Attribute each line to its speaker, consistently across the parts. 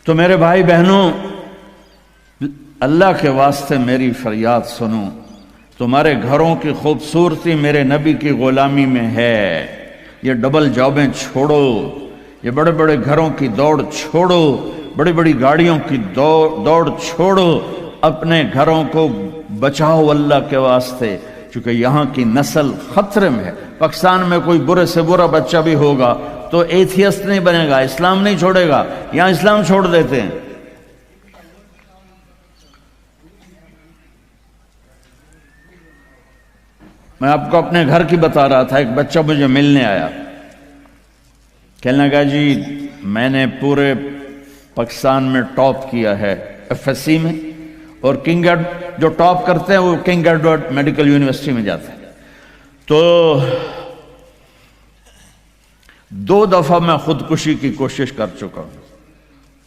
Speaker 1: تو میرے بھائی بہنوں، اللہ کے واسطے میری فریاد سنو، تمہارے گھروں کی خوبصورتی میرے نبی کی غلامی میں ہے۔ یہ ڈبل جابیں چھوڑو، یہ بڑے بڑے گھروں کی دوڑ چھوڑو، بڑی بڑی گاڑیوں کی دوڑ چھوڑو، اپنے گھروں کو بچاؤ اللہ کے واسطے، چونکہ یہاں کی نسل خطرے میں ہے۔ پاکستان میں کوئی برے سے برا بچہ بھی ہوگا تو ایتھیسٹ نہیں بنے گا، اسلام نہیں چھوڑے گا، یہاں اسلام چھوڑ دیتے ہیں۔ میں آپ کو اپنے گھر کی بتا رہا تھا، ایک بچہ مجھے ملنے آیا، کہنے لگا جی میں نے پورے پاکستان میں ٹاپ کیا ہے ایف ایس سی میں، اور جو ٹاپ کرتے ہیں وہ کنگ ایڈورڈ میڈیکل یونیورسٹی میں جاتے ہیں۔ تو 2 دفعہ میں خودکشی کی کوشش کر چکا ہوں،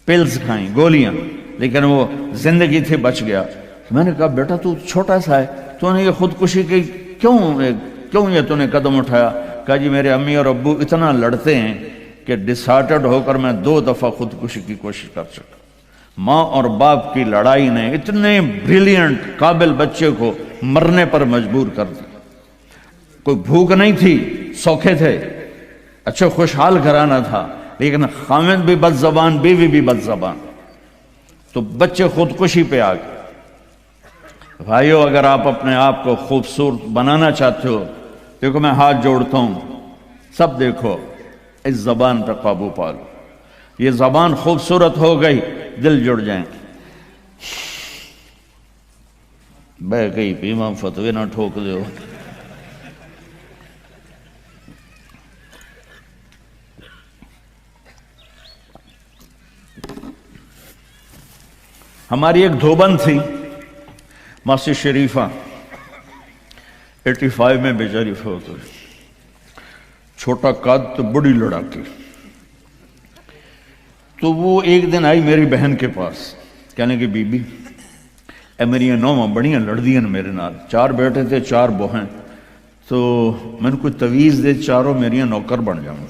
Speaker 1: پلز کھائیں، گولیاں، لیکن وہ زندگی تھی، بچ گیا۔ میں نے کہا بیٹا تو چھوٹا سا ہے، تو نے یہ خودکشی کی کیوں یہ تو نے قدم اٹھایا؟ کہا جی میرے امی اور ابو اتنا لڑتے ہیں کہ ڈسہارٹڈ ہو کر میں 2 دفعہ خودکشی کی کوشش کر چکا۔ ماں اور باپ کی لڑائی نے اتنے بریلینٹ قابل بچے کو مرنے پر مجبور کر دیا۔ کوئی بھوک نہیں تھی، سوکھے تھے، اچھے خوشحال گھرانہ تھا، لیکن خامد بھی بد زبان، بیوی بھی بد زبان، تو بچے خودکشی پہ آ گئے۔ بھائیو، اگر آپ اپنے آپ کو خوبصورت بنانا چاہتے ہو، دیکھو میں ہاتھ جوڑتا ہوں، سب دیکھو، اس زبان پہ قابو پالو۔ یہ زبان خوبصورت ہو گئی، دل جڑ جائیں۔ بہ گئی پیما فتوی نہ ٹھوک دو۔ ہماری ایک دھوبن تھی ماسی شریفہ، 85 میں بیچاری فوت ہوئی، چھوٹا قد تو بڑی لڑاکی۔ تو وہ ایک دن آئی میری بہن کے پاس، کہنے کہ بی بی اے میری نوواں بڑیاں لڑدیاں میرے نال، 4 بیٹے تھے 4 بہن، تو میں نے کوئی تویز دے، چاروں میری نوکر بن جاؤں۔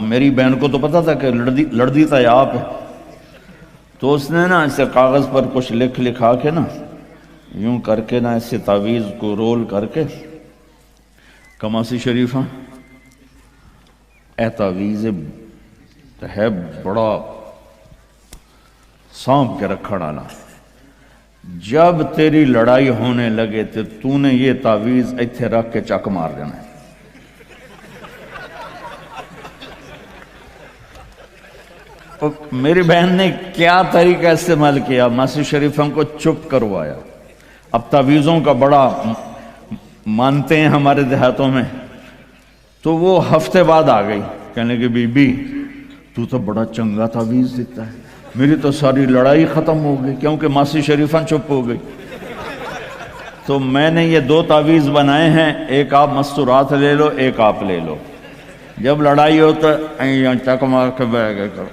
Speaker 1: میری بہن کو تو پتا تھا کہ لڑدی تھا یا آپ ہے، تو اس نے نا اسے کاغذ پر کچھ لکھا کے نا یوں کر کے نا اسے تعویذ کو رول کر کے، کماسی شریفہ اے تعویذ ہے بڑا سانپ کے رکھڑ آنا، جب تیری لڑائی ہونے لگے تو نے یہ تعویذ ایتھے رکھ کے چک مار دینا ہے۔ میری بہن نے کیا طریقہ استعمال کیا، ماسی شریفہ کو چپ کروایا۔ اب تعویذوں کا بڑا مانتے ہیں ہمارے دیہاتوں میں، تو وہ ہفتے بعد آ گئی، کہنے کہ بی بی تو بڑا چنگا تعویذ دیتا ہے، میری تو ساری لڑائی ختم ہو گئی، کیونکہ ماسی شریفہ چپ ہو گئی۔ تو میں نے یہ 2 تعویذ بنائے ہیں، ایک آپ مستورات لے لو، ایک آپ لے لو، جب لڑائی ہو تو چک مار کے بہ گئے کرو،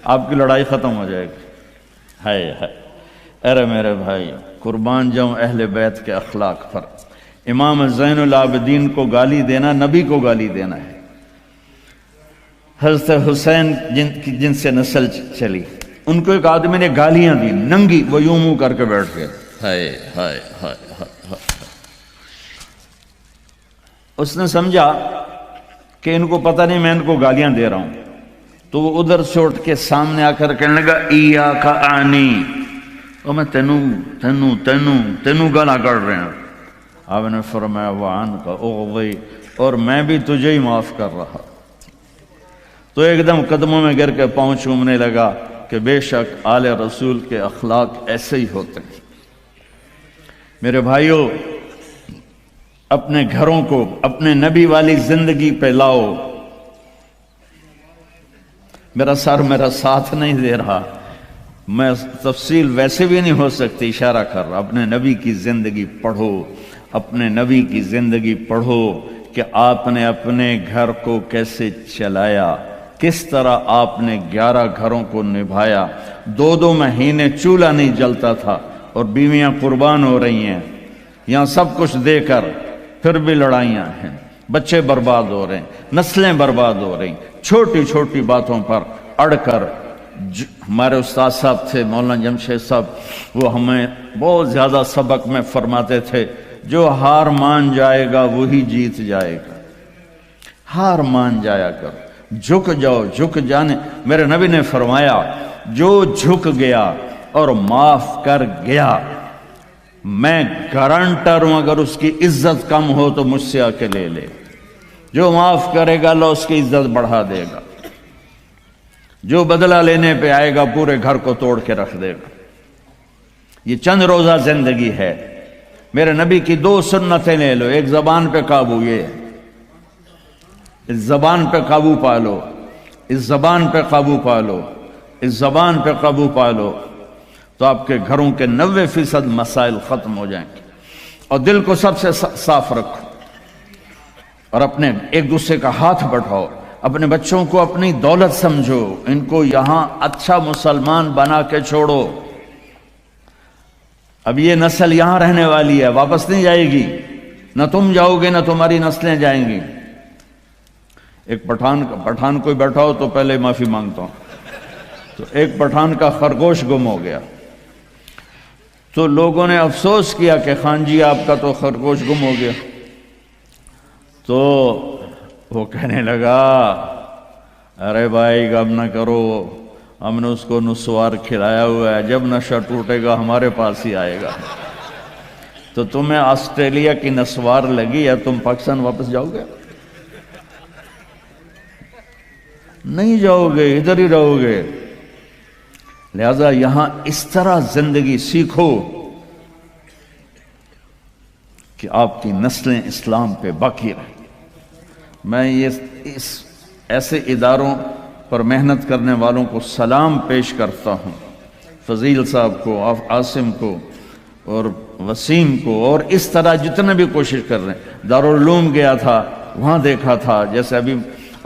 Speaker 1: آپ کی لڑائی ختم ہو جائے گی۔ ہائے ہائے، ارے میرے بھائی، قربان جاؤں اہل بیت کے اخلاق پر۔ امام زین العابدین کو گالی دینا نبی کو گالی دینا ہے۔ حضرت حسین جن سے نسل چلی، ان کو ایک آدمی نے گالیاں دی ننگی، وہ یوں منہ کر کے بیٹھ گئے۔ ہائے ہائے ہائے ہائے، اس نے سمجھا کہ ان کو پتہ نہیں میں ان کو گالیاں دے رہا ہوں، تو وہ ادھر سے اٹھ کے سامنے آ کر کہنے لگا ایاک آنی، اور میں تینوں گالا کر رہے ہیں۔ آپ نے فرمایا وعن کا اغوی، اور میں بھی تجھے ہی معاف کر رہا۔ تو ایک دم قدموں میں گر کے پاؤں چومنے لگا کہ بے شک آل رسول کے اخلاق ایسے ہی ہوتے ہیں۔ میرے بھائیوں، اپنے گھروں کو اپنے نبی والی زندگی پہ لاؤ۔ میرا سر میرا ساتھ نہیں دے رہا، میں تفصیل ویسے بھی نہیں ہو سکتی، اشارہ کر رہا۔ اپنے نبی کی زندگی پڑھو، اپنے نبی کی زندگی پڑھو کہ آپ نے اپنے گھر کو کیسے چلایا، کس طرح آپ نے 11 گھروں کو نبھایا۔ 2 مہینے چولہا نہیں جلتا تھا اور بیویاں قربان ہو رہی ہیں، یہاں سب کچھ دے کر پھر بھی لڑائیاں ہیں، بچے برباد ہو رہے ہیں، نسلیں برباد ہو رہی ہیں، چھوٹی چھوٹی باتوں پر اڑ کر ہمارے استاد صاحب تھے مولانا جمشید صاحب، وہ ہمیں بہت زیادہ سبق میں فرماتے تھے، جو ہار مان جائے گا وہی جیت جائے گا۔ ہار مان جایا کرو، جھک جاؤ، جھک جانے۔ میرے نبی نے فرمایا جو جھک گیا اور معاف کر گیا، میں گارنٹر ہوں اگر اس کی عزت کم ہو تو مجھ سے آ کے لے لے۔ جو معاف کرے گا اللہ اس کی عزت بڑھا دے گا، جو بدلہ لینے پہ آئے گا پورے گھر کو توڑ کے رکھ دے گا۔ یہ چند روزہ زندگی ہے۔ میرے نبی کی 2 سنتیں لے لو، ایک زبان پہ قابو، یہ اس زبان پہ قابو پا لو، اس زبان پہ قابو پا لو، اس زبان پہ قابو پا لو، تو آپ کے گھروں کے 90% مسائل ختم ہو جائیں گے۔ اور دل کو سب سے صاف رکھو، اور اپنے ایک دوسرے کا ہاتھ بڑھاؤ، اپنے بچوں کو اپنی دولت سمجھو، ان کو یہاں اچھا مسلمان بنا کے چھوڑو۔ اب یہ نسل یہاں رہنے والی ہے، واپس نہیں جائے گی، نہ تم جاؤ گے نہ تمہاری نسلیں جائیں گی۔ ایک پٹھان کوئی بیٹھا ہو تو پہلے معافی مانگتا ہوں، تو ایک پٹھان کا خرگوش گم ہو گیا، تو لوگوں نے افسوس کیا کہ خان جی آپ کا تو خرگوش گم ہو گیا، تو وہ کہنے لگا ارے بھائی غم نہ کرو، ہم نے اس کو نسوار کھلایا ہوا ہے، جب نشہ ٹوٹے گا ہمارے پاس ہی آئے گا۔ تو تمہیں آسٹریلیا کی نسوار لگی یا تم پاکستان واپس جاؤ گے؟ نہیں جاؤ گے، ادھر ہی رہو گے۔ لہذا یہاں اس طرح زندگی سیکھو کہ آپ کی نسلیں اسلام پہ باقی رہیں۔ میں اس ایسے اداروں پر محنت کرنے والوں کو سلام پیش کرتا ہوں، فضیل صاحب کو، عاصم کو اور وسیم کو، اور اس طرح جتنے بھی کوشش کر رہے ہیں۔ دارالعلوم گیا تھا، وہاں دیکھا تھا، جیسے ابھی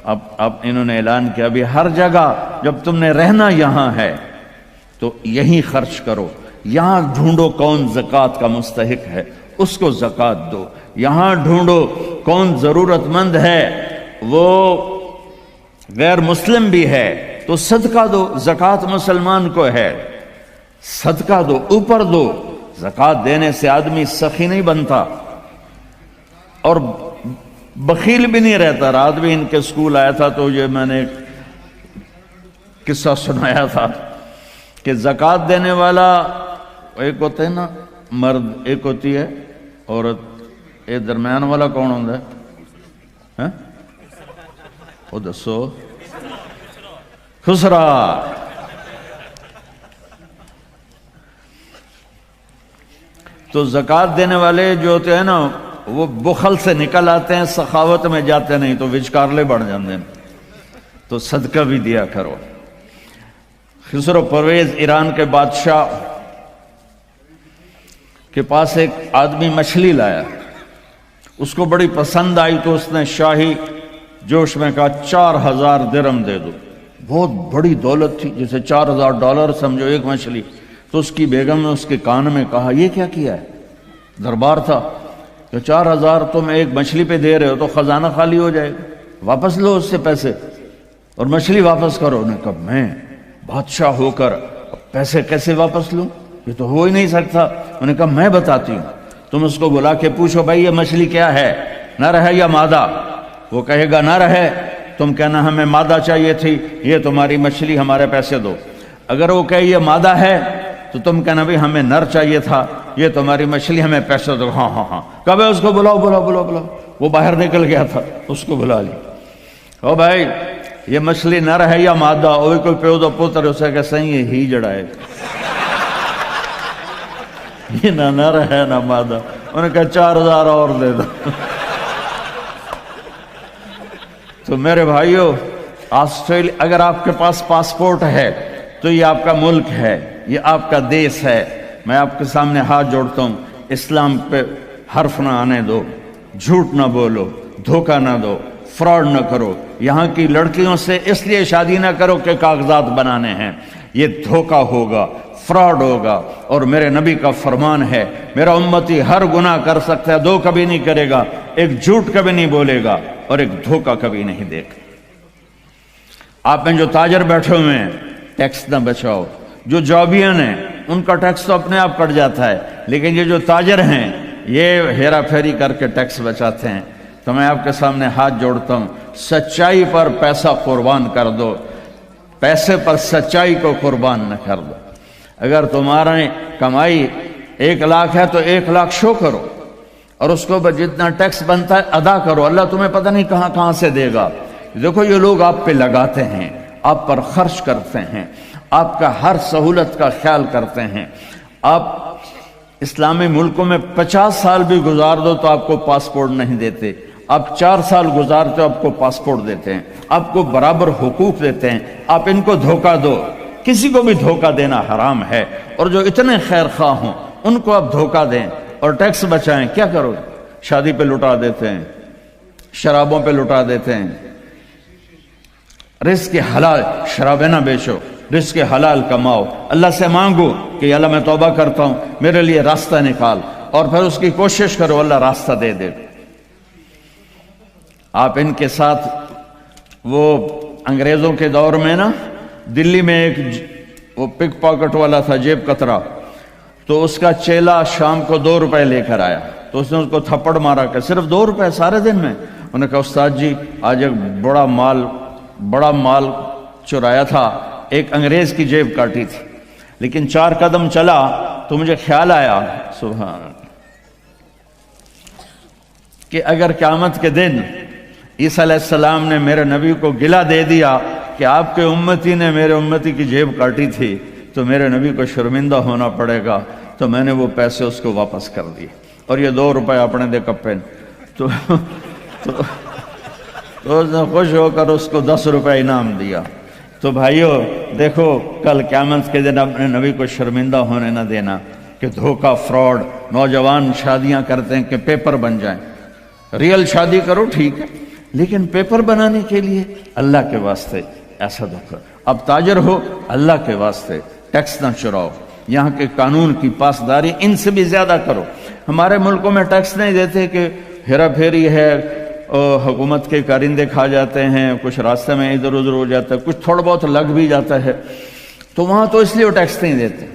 Speaker 1: اب انہوں نے اعلان کیا ابھی ہر جگہ جب تم نے رہنا یہاں ہے تو یہیں خرچ کرو، یہاں ڈھونڈو کون زکوٰۃ کا مستحق ہے اس کو زکوٰۃ دو، یہاں ڈھونڈو کون ضرورت مند ہے وہ غیر مسلم بھی ہے تو صدقہ دو، زکوٰۃ مسلمان کو ہے، صدقہ دو، اوپر دو۔ زکوٰۃ دینے سے آدمی سخی نہیں بنتا اور بخیل بھی نہیں رہتا۔ رات بھی ان کے اسکول آیا تھا تو یہ میں نے ایک قصہ سنایا تھا کہ زکوٰۃ دینے والا ایک ہوتا ہے نا مرد، ایک ہوتی ہے عورت، یہ درمیان والا کون ہوتا ہے؟ وہ دسو، خسرا۔ تو زکوٰۃ دینے والے جو ہوتے ہیں نا وہ بخل سے نکل آتے ہیں، سخاوت میں جاتے نہیں تو وچکارلے بڑھ جاتے ہیں۔ تو صدقہ بھی دیا کرو۔ خسرو پرویز ایران کے بادشاہ کے پاس ایک آدمی مچھلی لایا، اس کو بڑی پسند آئی تو اس نے شاہی جوش میں کہا 4000 درہم دے دو۔ بہت بڑی دولت تھی، جیسے $4000 سمجھو ایک مچھلی۔ تو اس کی بیگم نے اس کے کان میں کہا یہ کیا کیا ہے؟ دربار تھا کہ 4000 تم ایک مچھلی پہ دے رہے ہو تو خزانہ خالی ہو جائے گا، واپس لو اس سے پیسے اور مچھلی واپس کرو۔ انہوں نے کہا میں بادشاہ ہو کر پیسے کیسے واپس لوں، یہ تو ہو ہی نہیں سکتا۔ انہوں نے کہا میں بتاتی ہوں، تم اس کو بلا کے پوچھو بھائی یہ مچھلی کیا ہے، نر ہے یا مادہ؟ وہ کہے گا نر ہے، تم کہنا ہمیں مادہ چاہیے تھی، یہ تمہاری مچھلی ہمارے پیسے دو۔ اگر وہ کہے یہ مادہ ہے تو تم کہنا بھی ہمیں نر چاہیے تھا، یہ تمہاری مچھلی ہمیں پیسے دو۔ ہاں ہاں ہاں، کب ہے اس کو بلاؤ بلاؤ بلاؤ بلاؤ۔ وہ باہر نکل گیا تھا، اس کو بلا لی۔ او بھائی یہ مچھلی نر ہے یا مادہ؟ وہ کوئی پیو دا پتر اسے کہ صحیح ہے ہی جڑا ہے، یہ نہ نر ہے نہ مادہ۔ انہوں نے کہا 4000 اور دے دو۔ تو میرے بھائیو، آسٹریلیا اگر آپ کے پاس پاسپورٹ ہے تو یہ آپ کا ملک ہے، یہ آپ کا دیش ہے۔ میں آپ کے سامنے ہاتھ جوڑتا ہوں، اسلام پہ حرف نہ آنے دو، جھوٹ نہ بولو، دھوکہ نہ دو، فراڈ نہ کرو۔ یہاں کی لڑکیوں سے اس لیے شادی نہ کرو کہ کاغذات بنانے ہیں، یہ دھوکہ ہوگا، فراڈ ہوگا۔ اور میرے نبی کا فرمان ہے میرا امتی ہر گناہ کر سکتا ہے، 2 کبھی نہیں کرے گا، ایک جھوٹ کبھی نہیں بولے گا اور ایک دھوکہ کبھی نہیں دے گا۔ آپ میں جو تاجر بیٹھے ہوئے ہیں ٹیکس نہ بچاؤ، جو جابین ہیں ان کا ٹیکس تو اپنے آپ کٹ جاتا ہے، لیکن یہ جو تاجر ہیں یہ ہیرا پھیری کر کے ٹیکس بچاتے ہیں۔ تو میں آپ کے سامنے ہاتھ جوڑتا ہوں، سچائی پر پیسہ قربان کر دو، پیسے پر سچائی کو قربان نہ کر دو۔ اگر تمہارا کمائی 1 لاکھ ہے تو 1 لاکھ شو کرو، اور اس کو جتنا ٹیکس بنتا ہے ادا کرو، اللہ تمہیں پتہ نہیں کہاں کہاں سے دے گا۔ دیکھو یہ لوگ آپ پہ لگاتے ہیں، آپ پر خرچ کرتے ہیں، آپ کا ہر سہولت کا خیال کرتے ہیں۔ آپ اسلامی ملکوں میں 50 سال بھی گزار دو تو آپ کو پاسپورٹ نہیں دیتے، آپ 4 سال گزارتے ہو آپ کو پاسپورٹ دیتے ہیں، آپ کو برابر حقوق دیتے ہیں۔ آپ ان کو دھوکہ دو، کسی کو بھی دھوکہ دینا حرام ہے، اور جو اتنے خیر خواہ ہوں ان کو آپ دھوکہ دیں اور ٹیکس بچائیں، کیا کرو؟ شادی پہ لٹا دیتے ہیں، شرابوں پہ لٹا دیتے ہیں۔ رزق حلال، شرابیں نہ بیچو، رزق حلال کماؤ، اللہ سے مانگو کہ اللہ میں توبہ کرتا ہوں میرے لیے راستہ نکال، اور پھر اس کی کوشش کرو اللہ راستہ دے دے۔ آپ ان کے ساتھ وہ انگریزوں کے دور میں نا دلی میں ایک وہ پک پاکٹ والا تھا، جیب کترا، تو اس کا چیلا شام کو 2 روپے لے کر آیا، تو اس نے اس کو تھپڑ مارا کہ صرف 2 روپے سارے دن میں؟ انہوں نے کہا استاد جی آج ایک بڑا مال چرایا تھا، ایک انگریز کی جیب کاٹی تھی، لیکن 4 قدم چلا تو مجھے خیال آیا سبحان اللہ کہ اگر قیامت کے دن عیسیٰ علیہ السلام نے میرے نبی کو گلہ دے دیا کہ آپ کے امتی نے میرے امتی کی جیب کاٹی تھی تو میرے نبی کو شرمندہ ہونا پڑے گا، تو میں نے وہ پیسے اس کو واپس کر دیے، اور یہ 2 روپے اپنے دے کپے تو اس نے خوش ہو کر اس کو 10 روپے انعام دیا۔ تو بھائیو دیکھو کل قیامت کے دن اپنے نبی کو شرمندہ ہونے نہ دینا کہ دھوکہ، فراڈ۔ نوجوان شادیاں کرتے ہیں کہ پیپر بن جائیں، ریئل شادی کرو ٹھیک ہے، لیکن پیپر بنانے کے لیے اللہ کے واسطے ایسا دھوکہ۔ اب تاجر ہو اللہ کے واسطے ٹیکس نہ چراؤ، یہاں کے قانون کی پاسداری ان سے بھی زیادہ کرو۔ ہمارے ملکوں میں ٹیکس نہیں دیتے کہ ہیرا پھیری ہے، حکومت کے کارندے کھا جاتے ہیں، کچھ راستے میں ادھر ادھر ہو جاتا ہے، کچھ تھوڑا بہت لگ بھی جاتا ہے، تو وہاں تو اس لیے وہ ٹیکس نہیں دیتے۔